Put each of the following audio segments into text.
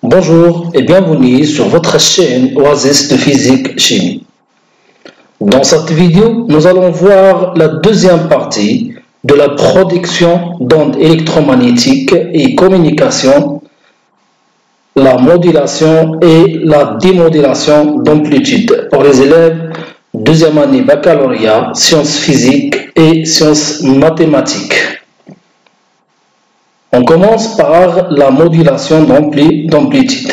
Bonjour et bienvenue sur votre chaîne Oasis de Physique Chimie. Dans cette vidéo, nous allons voir la deuxième partie de la production d'ondes électromagnétiques et communication, la modulation et la démodulation d'amplitude pour les élèves deuxième année baccalauréat, sciences physiques et sciences mathématiques. On commence par la modulation d'amplitude.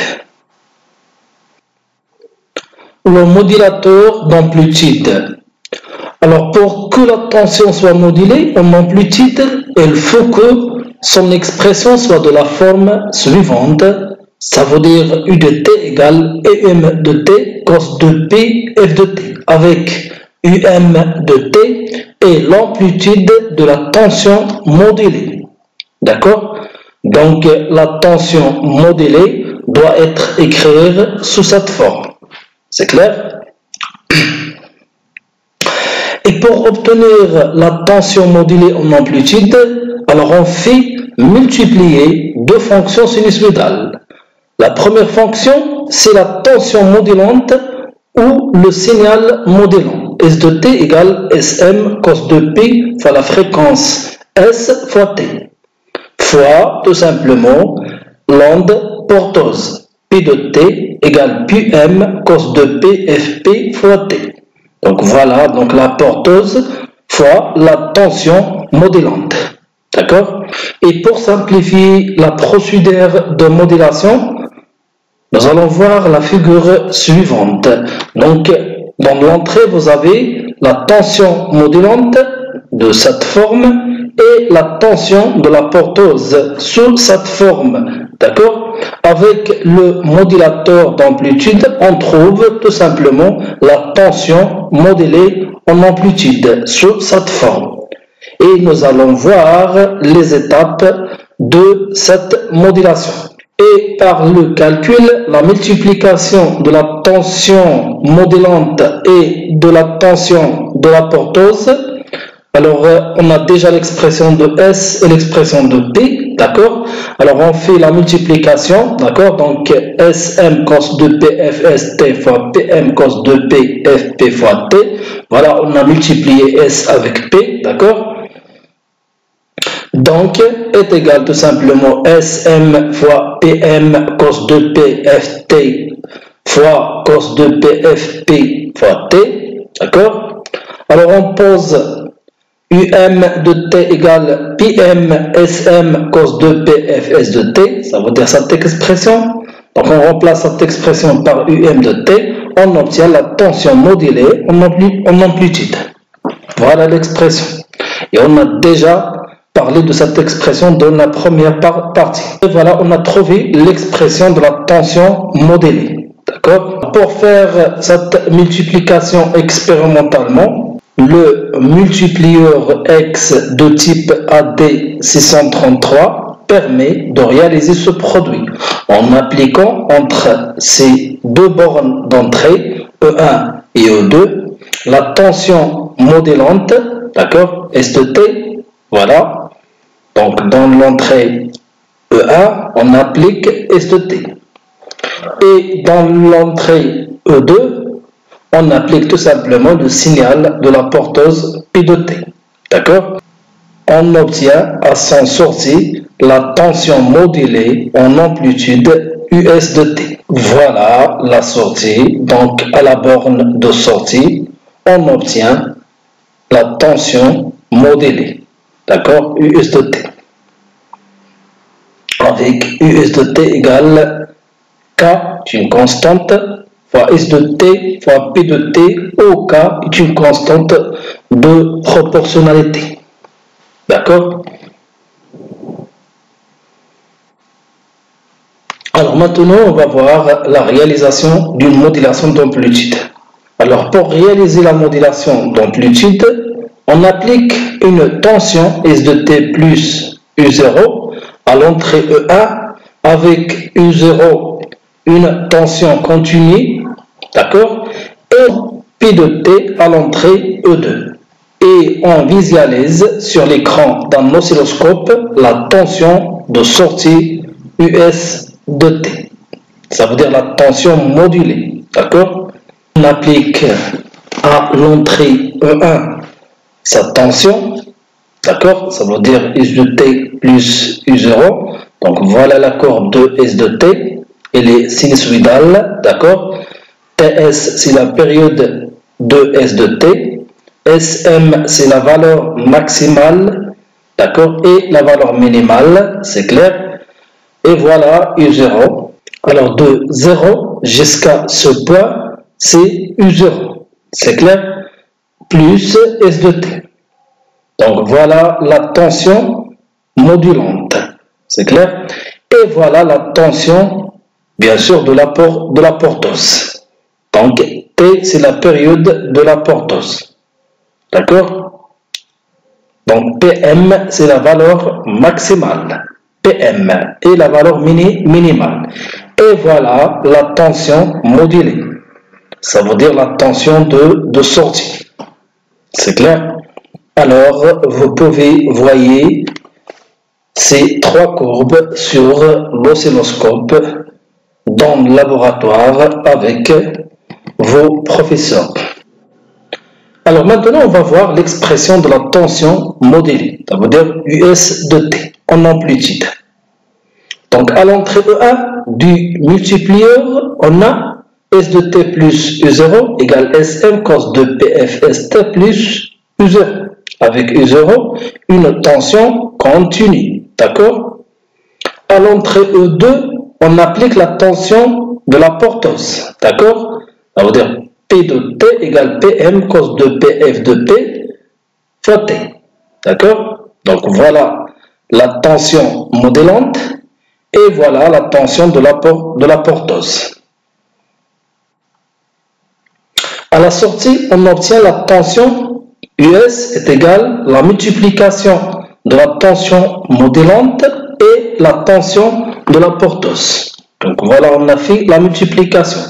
Le modulateur d'amplitude. Alors, pour que la tension soit modulée en amplitude, il faut que son expression soit de la forme suivante. Ça veut dire U de T égale EM de T cos de P F de T, avec UM de T et l'amplitude de la tension modulée. D'accord? Donc, la tension modulée doit être écrite sous cette forme. C'est clair? Et pour obtenir la tension modulée en amplitude, alors on fait multiplier deux fonctions sinusoïdales. La première fonction, c'est la tension modulante ou le signal modulant. S de T égale Sm cos de P fois la fréquence S fois T, fois tout simplement l'onde porteuse. P de T égale Pm cos de P Fp fois T. Donc voilà, donc la porteuse fois la tension modulante. D'accord? Et pour simplifier la procédure de modulation, nous allons voir la figure suivante. Donc, dans l'entrée, vous avez la tension modulante de cette forme et la tension de la porteuse sous cette forme. D'accord? Avec le modulateur d'amplitude, on trouve tout simplement la tension modulée en amplitude sous cette forme. Et nous allons voir les étapes de cette modulation. Et par le calcul, la multiplication de la tension modulante et de la tension de la porteuse, alors on a déjà l'expression de S et l'expression de P, d'accord? Alors on fait la multiplication, d'accord? Donc Sm cos de P Fst fois Pm cos de P Fp fois T, voilà, on a multiplié S avec P, d'accord? Donc, est égal tout simplement Sm fois Pm cos de P Ft fois cos de P Fp fois T, d'accord? Alors, on pose UM de T égale Pm Sm cos de P Fs de T, ça veut dire cette expression. Donc, on remplace cette expression par UM de T, on obtient la tension modulée en amplitude. Voilà l'expression. Et on a déjà parler de cette expression dans la première partie. Et voilà, on a trouvé l'expression de la tension modulée. D'accord? Pour faire cette multiplication expérimentalement, le multiplieur X de type AD633 permet de réaliser ce produit en appliquant entre ces deux bornes d'entrée, E1 et E2, la tension modulante, d'accord, S de T, voilà. Donc, dans l'entrée E1, on applique S de T. Et dans l'entrée E2, on applique tout simplement le signal de la porteuse P de T. D'accord? On obtient à son sortie la tension modulée en amplitude US de T. Voilà la sortie. Donc, à la borne de sortie, on obtient la tension modulée. D'accord? US de T. Avec US de T égale K est une constante fois S de T fois P de T, où K est une constante de proportionnalité. D'accord? Alors maintenant, on va voir la réalisation d'une modulation d'amplitude. Alors pour réaliser la modulation d'amplitude, on applique une tension S de T plus U0 à l'entrée E1 avec U0 une tension continue, d'accord, et P de T à l'entrée E2. Et on visualise sur l'écran d'un oscilloscope la tension de sortie US de T. ça veut dire la tension modulée, d'accord? On applique à l'entrée E1 sa tension, d'accord? Ça veut dire S de T plus U0. Donc voilà la courbe de S de T, elle est sinusoïdale, d'accord? TS c'est la période de S de T, SM c'est la valeur maximale, d'accord? Et la valeur minimale, c'est clair? Et voilà U0. Alors de 0 jusqu'à ce point, c'est U0, c'est clair? Plus S de T. Donc voilà la tension modulante, c'est clair? Et voilà la tension, bien sûr, de la portose. Donc T, c'est la période de la portose. D'accord? Donc PM, c'est la valeur maximale. PM et la valeur minimale. Et voilà la tension modulée. Ça veut dire la tension de sortie. C'est clair? Alors, vous pouvez voir ces trois courbes sur l'oscilloscope dans le laboratoire avec vos professeurs. Alors maintenant, on va voir l'expression de la tension modulée, ça veut dire US de T en amplitude. Donc à l'entrée E1 du multiplieur, on a S de T plus U0 égale SM cos de PFST plus U0. Avec U0, une tension continue, d'accord? À l'entrée E2, on applique la tension de la portose, d'accord? Ça veut dire P de T égale PM cos de PF de P fois T, d'accord? Donc voilà la tension modulante et voilà la tension de la portose. À la sortie, on obtient la tension US est égale à la multiplication de la tension modulante et la tension de la portose. Donc voilà, on a fait la multiplication.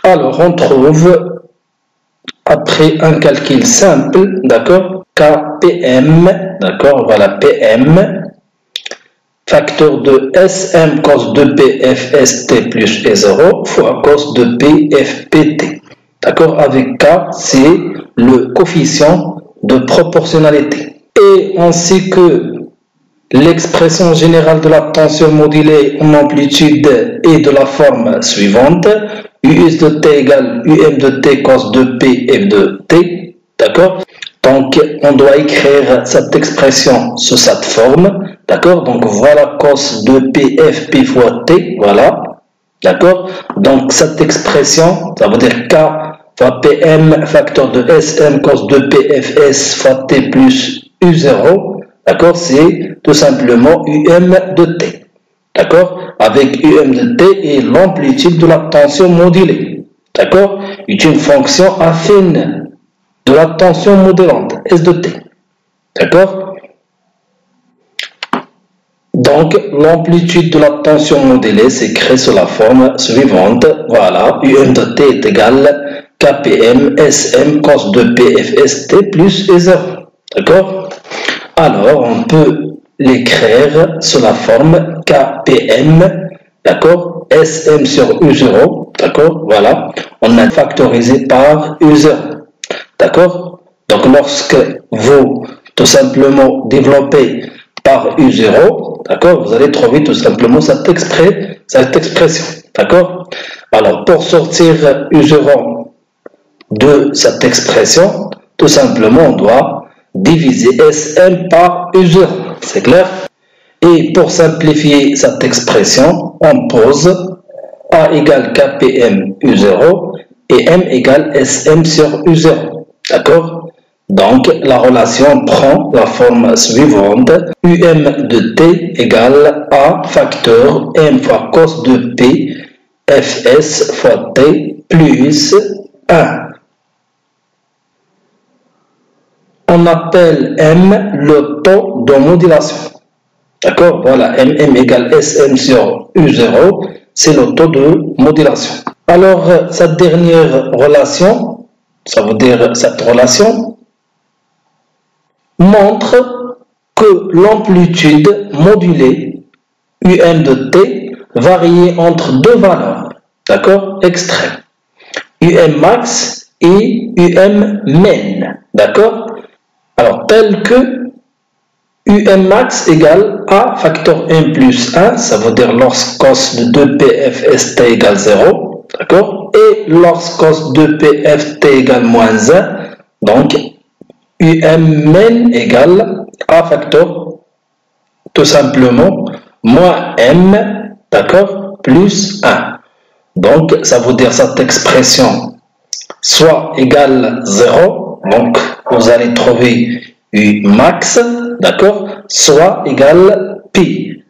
Alors on trouve, après un calcul simple, d'accord, KPM, d'accord, voilà PM, facteur de SM cos de PFST plus E0 fois cos de PFPT. D'accord, avec K, c'est le coefficient de proportionnalité. Et ainsi que l'expression générale de la tension modulée en amplitude est de la forme suivante. US de T égale UM de T cos de P F de T. D'accord? Donc, on doit écrire cette expression sous cette forme. D'accord? Donc, voilà cos de P F P fois T. Voilà. D'accord? Donc, cette expression, ça veut dire K fois PM facteur de SM cos de PFS fois T plus U0, d'accord, c'est tout simplement UM de T, d'accord, avec UM de T et l'amplitude de la tension modulée, d'accord, est une fonction affine de la tension modulante, S de T, d'accord. Donc, l'amplitude de la tension modulée s'écrit sous la forme suivante, voilà, UM de T est égal KPM SM cos de PFST plus E0. D'accord? Alors, on peut l'écrire sous la forme KPM, d'accord? SM sur U0, d'accord? Voilà. On a factorisé par U0. D'accord? Donc, lorsque vous, tout simplement, développez par U0, d'accord? Vous allez trouver tout simplement cette expression. D'accord? Alors, pour sortir U0 de cette expression, tout simplement, on doit diviser SM par U0, c'est clair? Et pour simplifier cette expression, on pose A égale KPM U0 et M égale SM sur U0, d'accord? Donc, la relation prend la forme suivante, UM de T égale A facteur M fois cos de P Fs fois T plus 1. On appelle M le taux de modulation. D'accord? Voilà, MM égale SM sur U0, c'est le taux de modulation. Alors, cette dernière relation, ça veut dire cette relation, montre que l'amplitude modulée UM de T varie entre deux valeurs. d'accord, extrême. UM max et UM min, d'accord. Alors, tel que UM max égale A facteur 1 plus 1, ça veut dire lorsque cos de 2pft égale 0, d'accord, et lorsque cos de pft égale moins 1, donc UM min égale A facteur tout simplement moins M, d'accord, plus 1. Donc, ça veut dire cette expression soit égale 0, donc vous allez trouver U max, d'accord, soit égale pi,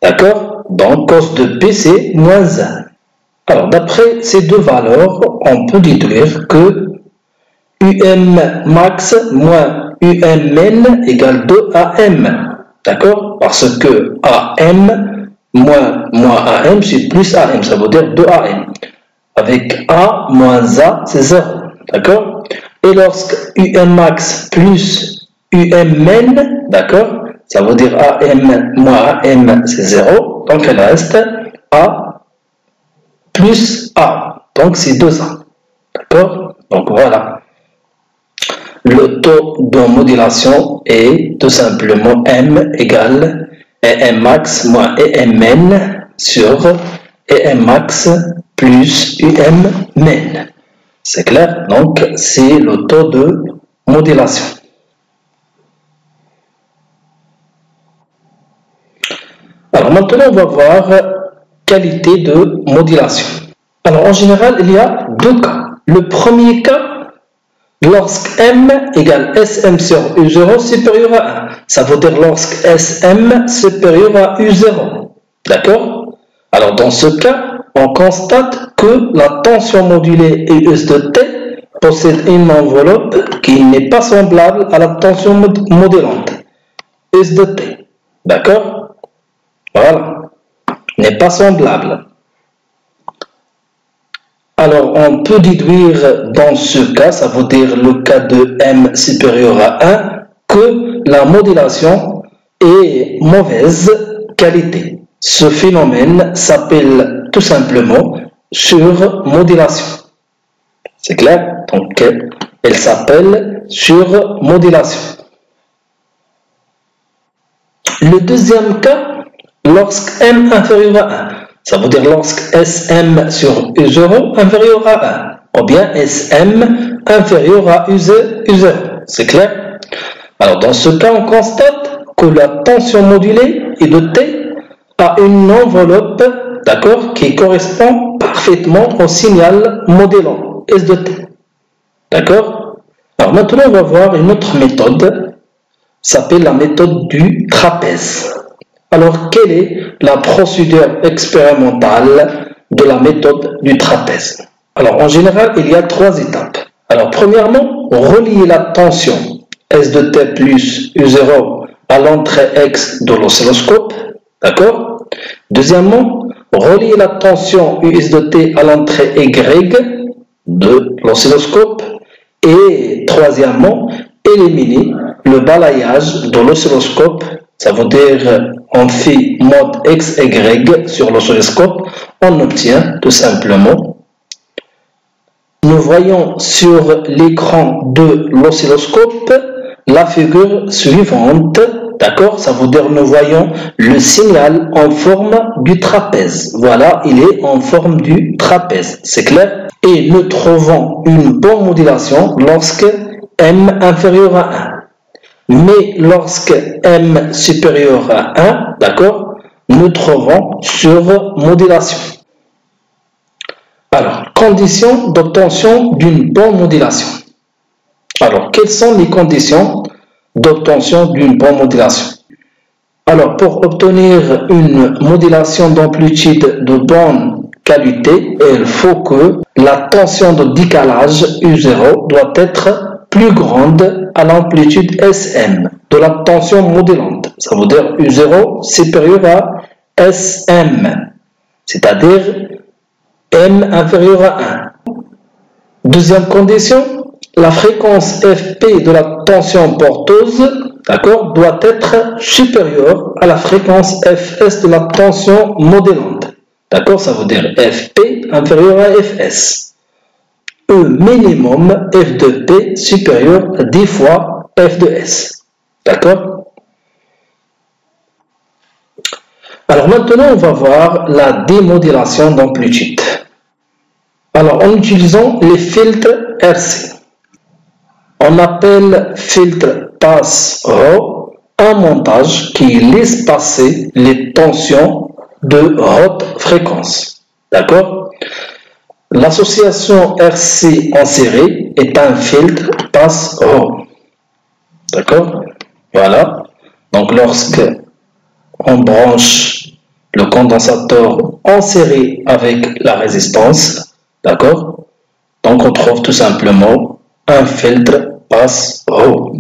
d'accord, donc cos de P c'est moins 1. Alors, d'après ces deux valeurs, on peut déduire que UM max moins UM min égale 2AM, d'accord, parce que AM moins AM c'est plus AM, ça veut dire 2AM. Avec A moins A, c'est 0, d'accord. Et lorsque UM max plus UM min, d'accord, ça veut dire AM moins AM, c'est 0, donc il reste A plus A, donc c'est 2A, d'accord. Donc voilà, le taux de modulation est tout simplement M égale EM max moins EM min sur EM max plus UM min. C'est clair? Donc, c'est le taux de modulation. Alors, maintenant, on va voir qualité de modulation. Alors, en général, il y a deux cas. Le premier cas, lorsque M égale SM sur U0 supérieur à 1. Ça veut dire lorsque SM supérieur à U0. D'accord? Alors, dans ce cas, on constate que la tension modulée US de T possède une enveloppe qui n'est pas semblable à la tension modulante US de T. D'accord? Voilà. N'est pas semblable. Alors, on peut déduire dans ce cas, ça veut dire le cas de M supérieur à 1, que la modulation est mauvaise qualité. Ce phénomène s'appelle tout simplement surmodulation. C'est clair? Donc, elle s'appelle surmodulation. Le deuxième cas, lorsque M inférieur à 1, ça veut dire lorsque SM sur U0 inférieur à 1, ou bien SM inférieur à U0. C'est clair? Alors, dans ce cas, on constate que la tension modulée est de T à une enveloppe, d'accord, qui correspond parfaitement au signal modulant S de T. D'accord? Alors maintenant, on va voir une autre méthode, s'appelle la méthode du trapèze. Alors, quelle est la procédure expérimentale de la méthode du trapèze? Alors, en général, il y a trois étapes. Alors, premièrement, relier la tension S de T plus U0 à l'entrée X de l'oscilloscope. D'accord? Deuxièmement, relier la tension US de T à l'entrée Y de l'oscilloscope. Et troisièmement, éliminer le balayage de l'oscilloscope. Ça veut dire on fait mode XY sur l'oscilloscope. On obtient tout simplement. Nous voyons sur l'écran de l'oscilloscope la figure suivante. D'accord? Ça veut dire nous voyons le signal en forme du trapèze. Voilà, il est en forme du trapèze. C'est clair? Et nous trouvons une bonne modulation lorsque M inférieur à 1. Mais lorsque M supérieur à 1, d'accord, nous trouvons surmodulation. Alors, conditions d'obtention d'une bonne modulation. Alors, quelles sont les conditions d'obtention d'une bonne modulation? Alors, pour obtenir une modulation d'amplitude de bonne qualité, il faut que la tension de décalage U0 doit être plus grande à l'amplitude SM de la tension modulante. Ça veut dire U0 supérieur à SM, c'est-à-dire M inférieur à 1. Deuxième condition, la fréquence Fp de la tension porteuse, d'accord, doit être supérieure à la fréquence Fs de la tension modulante. D'accord, ça veut dire FP inférieur à Fs. E minimum F de P supérieur à 10 fois F de S. D'accord? Alors maintenant, on va voir la démodulation d'amplitude. Alors, en utilisant les filtres RC, on appelle filtre passe-Rho un montage qui laisse passer les tensions de haute fréquence. D'accord? L'association RC en série est un filtre passe-Rho. D'accord? Voilà. Donc, lorsque on branche le condensateur en série avec la résistance, d'accord? Donc, on trouve tout simplement un filtre passe-Rho.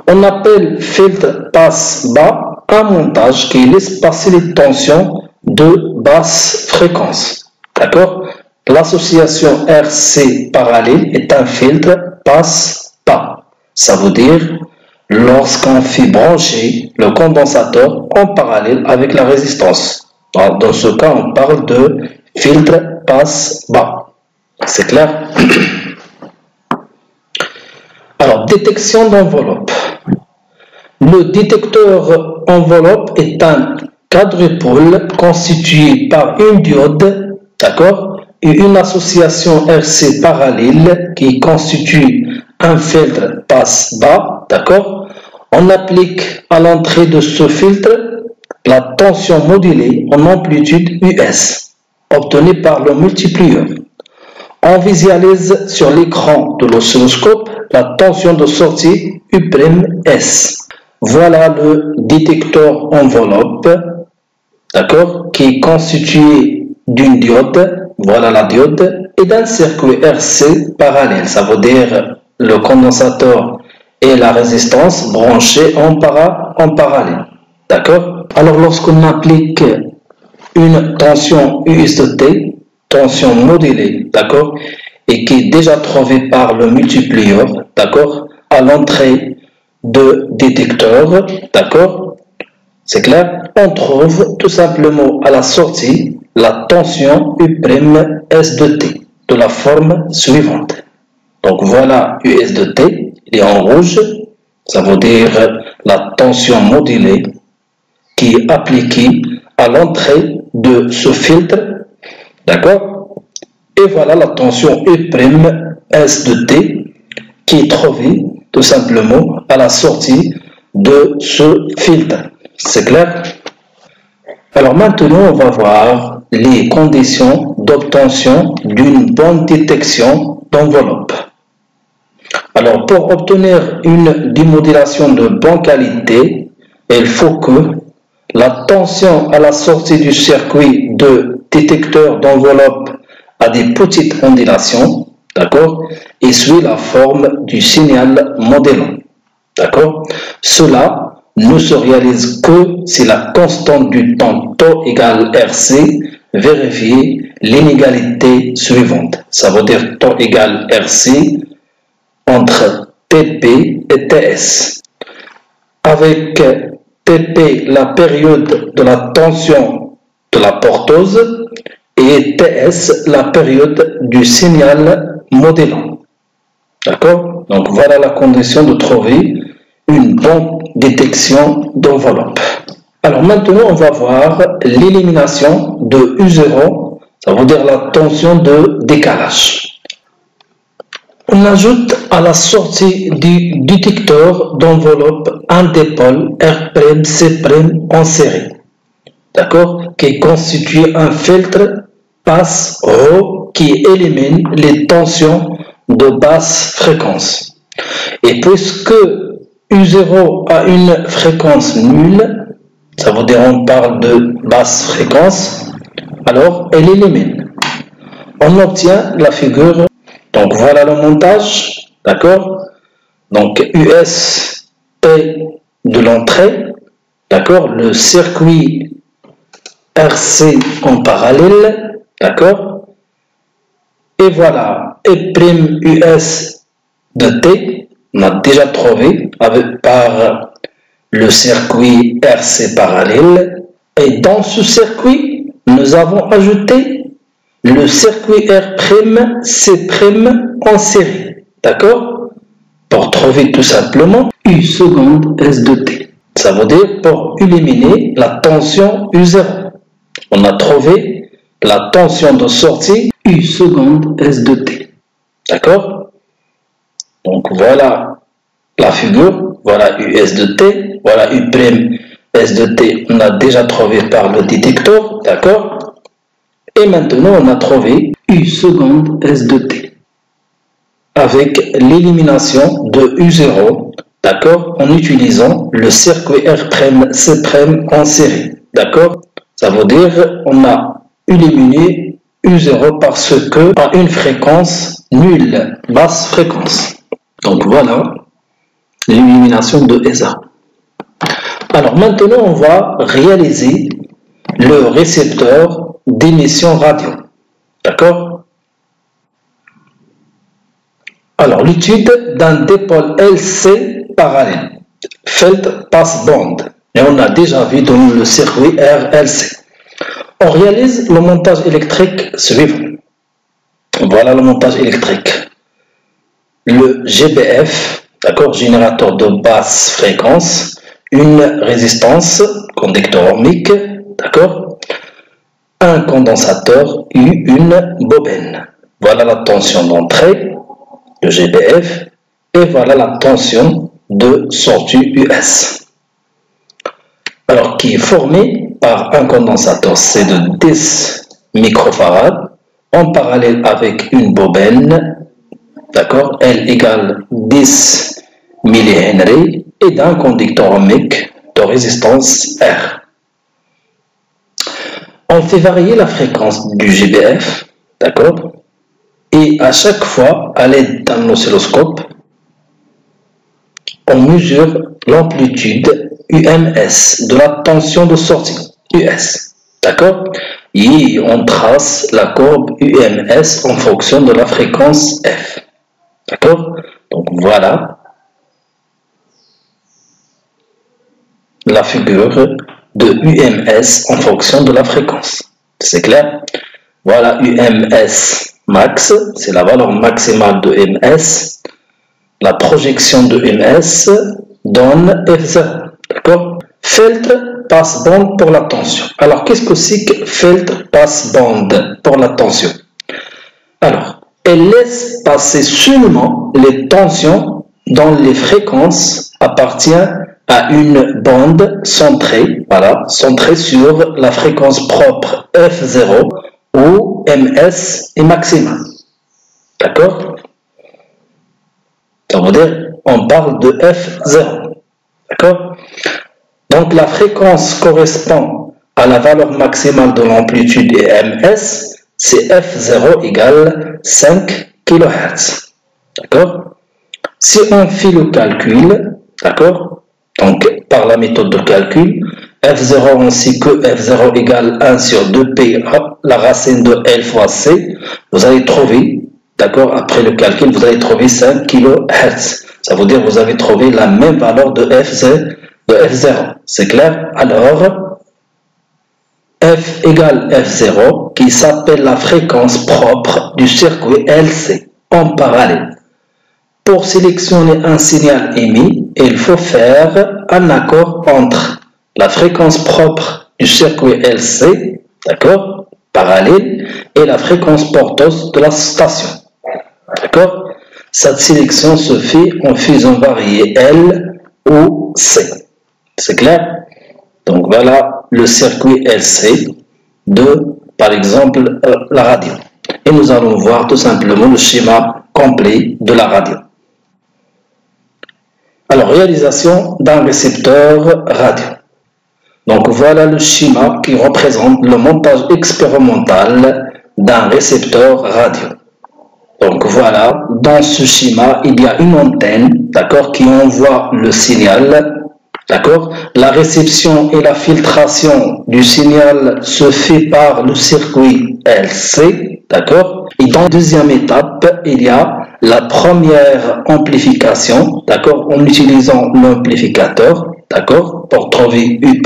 On appelle filtre passe-bas un montage qui laisse passer les tensions de basse fréquence. D'accord? L'association RC parallèle est un filtre passe-bas. Ça veut dire lorsqu'on fait brancher le condensateur en parallèle avec la résistance. Dans ce cas, on parle de filtre passe-bas. C'est clair? Alors, détection d'enveloppe. Le détecteur enveloppe est un quadrupole constitué par une diode, d'accord, et une association RC parallèle qui constitue un filtre passe-bas, d'accord. On applique à l'entrée de ce filtre la tension modulée en amplitude US, obtenue par le multiplieur. On visualise sur l'écran de l'oscilloscope la tension de sortie U'(S). Voilà le détecteur enveloppe, d'accord, qui est constitué d'une diode, voilà la diode, et d'un circuit RC parallèle. Ça veut dire le condensateur et la résistance branchés en parallèle. D'accord? Alors, lorsqu'on applique une tension US de T, tension modulée, d'accord, et qui est déjà trouvée par le multiplieur, d'accord, à l'entrée de détecteur, d'accord, c'est clair, on trouve tout simplement à la sortie la tension U'(S de T de la forme suivante. Donc voilà US de T, il est en rouge, ça veut dire la tension modulée qui est appliquée à l'entrée de ce filtre, d'accord, et voilà la tension U'(S de T qui est trouvée tout simplement à la sortie de ce filtre. C'est clair? Alors maintenant, on va voir les conditions d'obtention d'une bonne détection d'enveloppe. Alors, pour obtenir une démodulation de bonne qualité, il faut que la tension à la sortie du circuit de détecteur d'enveloppe a des petites ondulations, d'accord, et suit la forme du signal modellant, d'accord. Cela ne se réalise que si la constante du temps tau égale RC vérifie l'inégalité suivante. Ça veut dire tau égale RC entre TP et TS. Avec TP, la période de la tension de la porteuse, et TS, la période du signal modellant. D'accord? Donc voilà la condition de trouver une bonne détection d'enveloppe. Alors maintenant, on va voir l'élimination de U0, ça veut dire la tension de décalage. On ajoute à la sortie du détecteur d'enveloppe un dipôle R'(C' en série, d'accord, qui constitue un filtre passe-Rho qui élimine les tensions de basse fréquence. Et puisque U0 a une fréquence nulle, ça veut dire on parle de basse fréquence, alors elle élimine. On obtient la figure. Donc voilà le montage, d'accord. Donc US P de l'entrée, d'accord, le circuit RC en parallèle, d'accord, et voilà E'(US de T, on a déjà trouvé par le circuit RC parallèle, et dans ce circuit, nous avons ajouté le circuit R', C' en série. D'accord? Pour trouver tout simplement U seconde S de T. Ça veut dire pour éliminer la tension U0. On a trouvé la tension de sortie U seconde S de T. D'accord? Donc voilà la figure, voilà US de T, voilà U' S de T, on a déjà trouvé par le détecteur, d'accord? Et maintenant on a trouvé U seconde S de T avec l'élimination de U0, d'accord, en utilisant le circuit R', C' en série, d'accord? Ça veut dire on a éliminé U0 parce que à une fréquence nulle, basse fréquence. Donc voilà l'élimination de ESA. Alors maintenant on va réaliser le récepteur d'émission radio. D'accord? Alors l'étude d'un dipôle LC parallèle, Felt Pass Band, et on a déjà vu dans le circuit RLC. On réalise le montage électrique suivant. Voilà le montage électrique. Le GBF, d'accord, générateur de basse fréquence, une résistance, conducteur ohmique, d'accord, un condensateur et une bobine. Voilà la tension d'entrée, le GBF, et voilà la tension de sortie US. Alors, qui est formé par un condensateur C de 10 microfarad en parallèle avec une bobine, d'accord, L égale 10 millihenry et d'un conducteur ohmique de résistance R. On fait varier la fréquence du GBF, d'accord, et à chaque fois, à l'aide d'un oscilloscope, on mesure l'amplitude UMS de la tension de sortie US, d'accord, et on trace la courbe UMS en fonction de la fréquence F, d'accord. Donc voilà la figure de UMS en fonction de la fréquence. C'est clair? Voilà UMS max, c'est la valeur maximale de MS. La projection de MS donne F0. D'accord? Filtre passe bande pour la tension. Alors, qu'est-ce que c'est que filtre passe bande pour la tension? Alors, elle laisse passer seulement les tensions dont les fréquences appartiennent à une bande centrée, voilà, centrée sur la fréquence propre F0 où MS est maximal. D'accord? Ça veut dire on parle de F0. D'accord? Donc la fréquence correspond à la valeur maximale de l'amplitude et MS, c'est F0 égale 5 kHz. D'accord? Si on fait le calcul, d'accord? Donc par la méthode de calcul, F0 ainsi que F0 égale 1 sur 2P, la racine de L fois C, vous allez trouver, d'accord, après le calcul, vous allez trouver 5 kHz. Ça veut dire que vous avez trouvé la même valeur de F0. C'est clair? Alors, F égale F0, qui s'appelle la fréquence propre du circuit LC en parallèle. Pour sélectionner un signal émis, il faut faire un accord entre la fréquence propre du circuit LC, d'accord, parallèle, et la fréquence porteuse de la station. D'accord? Cette sélection se fait en faisant varier L ou C. C'est clair? Donc voilà le circuit LC de, par exemple, la radio. Et nous allons voir tout simplement le schéma complet de la radio. Alors, réalisation d'un récepteur radio. Donc voilà le schéma qui représente le montage expérimental d'un récepteur radio. Donc voilà, dans ce schéma, il y a une antenne, d'accord, qui envoie le signal, d'accord. La réception et la filtration du signal se fait par le circuit LC, d'accord. Et dans la deuxième étape, il y a la première amplification, d'accord, en utilisant l'amplificateur, d'accord, pour trouver U',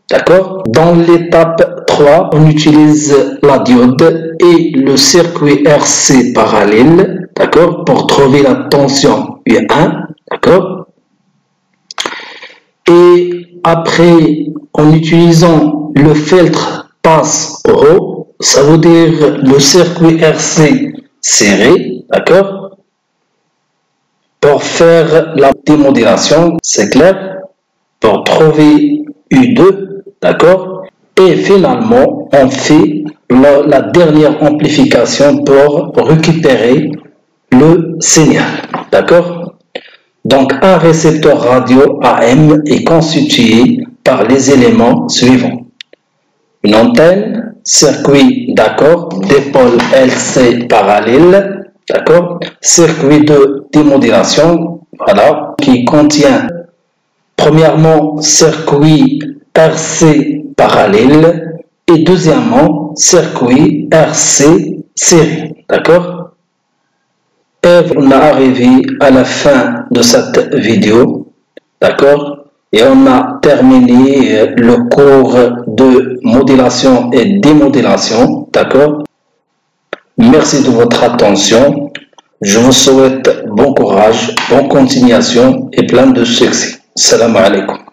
d'accord. Dans l'étape 3, on utilise la diode et le circuit RC parallèle, d'accord, pour trouver la tension U1, d'accord. Et après, en utilisant le filtre passe-euro, ça veut dire le circuit RC serré, d'accord, pour faire la démodulation, c'est clair, pour trouver U2, d'accord. Et finalement, on fait la dernière amplification pour récupérer le signal, d'accord. Donc, un récepteur radio AM est constitué par les éléments suivants. Une antenne, circuit d'accord, dipôle LC parallèle, d'accord, circuit de démodulation, voilà, qui contient premièrement circuit RC parallèle et deuxièmement circuit RC série, d'accord. Et on est arrivé à la fin de cette vidéo, d'accord, et on a terminé le cours de modulation et démodulation, d'accord. Merci de votre attention. Je vous souhaite bon courage, bonne continuation et plein de succès. Salam alaikum.